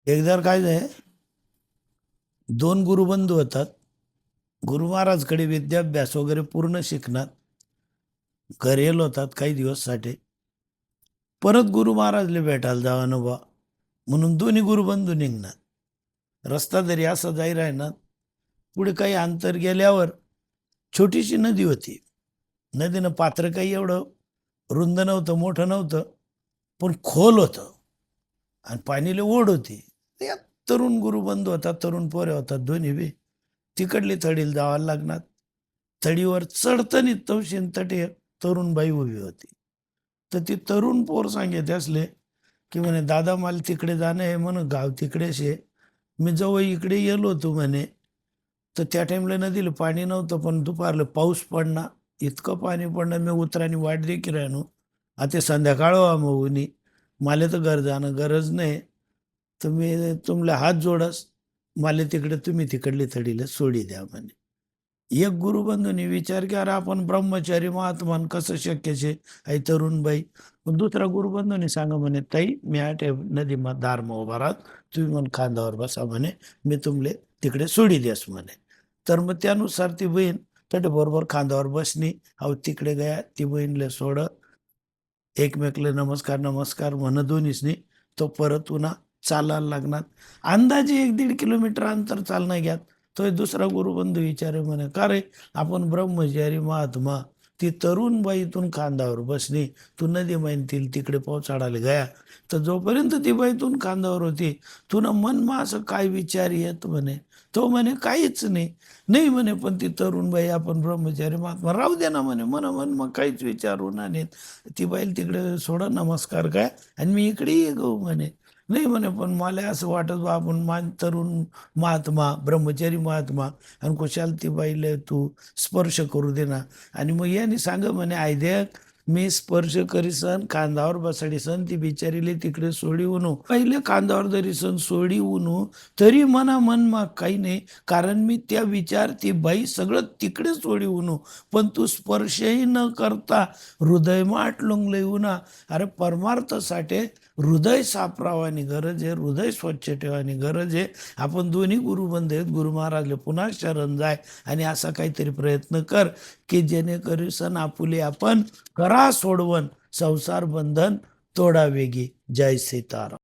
एकदा काय आहे, दोन गुरुबंधू होतात. गुरु महाराजकडे विद्याभ्यास वगैरे पूर्ण शिकणार घरेल होतात काही दिवससाठी. परत गुरु महाराजले भेटायला जावा न बा म्हणून दोन्ही गुरुबंधू निघणार. रस्ता जरी असा जाई राहणार, पुढे काही अंतर गेल्यावर छोटीशी नदी होती. नदीनं पात्र काही एवढं रुंद नव्हतं, मोठं नव्हतं, पण खोल होतं आणि पाणीले ओढ होती. या तरुण गुरुबंधू होता, तरुण पोरे होतात दोन्ही बी. तिकडली थडीला जावं लागणार. थडीवर चढतनी तवशीन तटे तरुण बाई उभी होती. तर ती तरुण पोर सांगत असले की म्हणे, दादा मला तिकडे जाणं आहे म्हण, गाव तिकडेच आहे. मी जवळ इकडे गेलो होतो म्हणे, तर त्या टाइमला नदीला पाणी नव्हतं, पण दुपारला पाऊस पडणार, इतकं पाणी पडणार, मी उतरानी वाट देखील राहणो. आता संध्याकाळ व्हा मग मला तर घर जाणं गरज नाही, तर मी तुमले हात जोडस, मला तिकडे तुम्ही तिकडली थडीला सोडी द्या म्हणे. एक गुरुबंधूंनी विचार की अरे आपण ब्रह्मचारी महात्मान कसं शक्य शे आई तरुणबाई. पण दुसरा गुरुबंधूंनी सांगा म्हणे, ताई मी आठे नदी दारमा उभा राहत, तुम्ही म्हण खांदावर बसा म्हणे, मी तुमले तिकडे सोडी द्यास म्हणे. तर मग त्यानुसार ती बहीण तटे बरोबर खांदावर बसणी. अहो तिकडे गया, ती बहीणले सोड, एकमेकले नमस्कार नमस्कार म्हण दोन्हीसनी. तो परत पुन्हा चालायला लागणार. अंदाजे 1-1.5 किलोमीटर अंतर चालणं घ्यात. तो दुसरा गुरुबंधू विचारे म्हणे, का रे आपण ब्रह्मचारी महात्मा, ती तरुण बाईतून खांद्यावर बसली, तू नदी माहिती तिकडे पोचाडायला गया, तर जोपर्यंत ती बाईतून खांद्यावर होती, तुला मनमा असं काय विचार येत म्हणे. तो म्हणे काहीच नाही. नाही म्हणे, पण ती तरुण बाई आपण ब्रह्मचारी महात्मा राहू दे ना म्हणे, मन मग काहीच विचारू नाहीत. ती बाईल तिकडे सोडा नमस्कार काय, आणि मी इकडे ये गो म्हणे. नाही म्हणे, पण मला असं वाटत बा आपण तरुण महात्मा ब्रह्मचारी महात्मा, आणि कुशाल ती बाईला तू स्पर्श करू दे ना. आणि मग याने सांग म्हणे, आयद्याक मी स्पर्श करीसन, कांदावर बसाडीसन, ती बिचारीले तिकडे सोडी उनो, पहिले कांदावर जरी सन सोडी उनो, तरी मना मनमा काही नाही, कारण मी त्या विचार ती बाई सगळं तिकडे सोडी उनो, पण तू स्पर्शही न करता हृदय माठ लुंगले उना. अरे परमार्थासाठी हृदय सापरावानी गरज आहे, हृदय स्वच्छ ठेवानी गरज आहे. आपण दोन्ही गुरुबंध आहेत, गुरु महाराजले पुन्हा शरण जाय आणि असा काहीतरी प्रयत्न कर की जेणेकरून सण आपुले आपण करा सोडवण, संसार बंधन तोडा वेगी. जय सीताराम.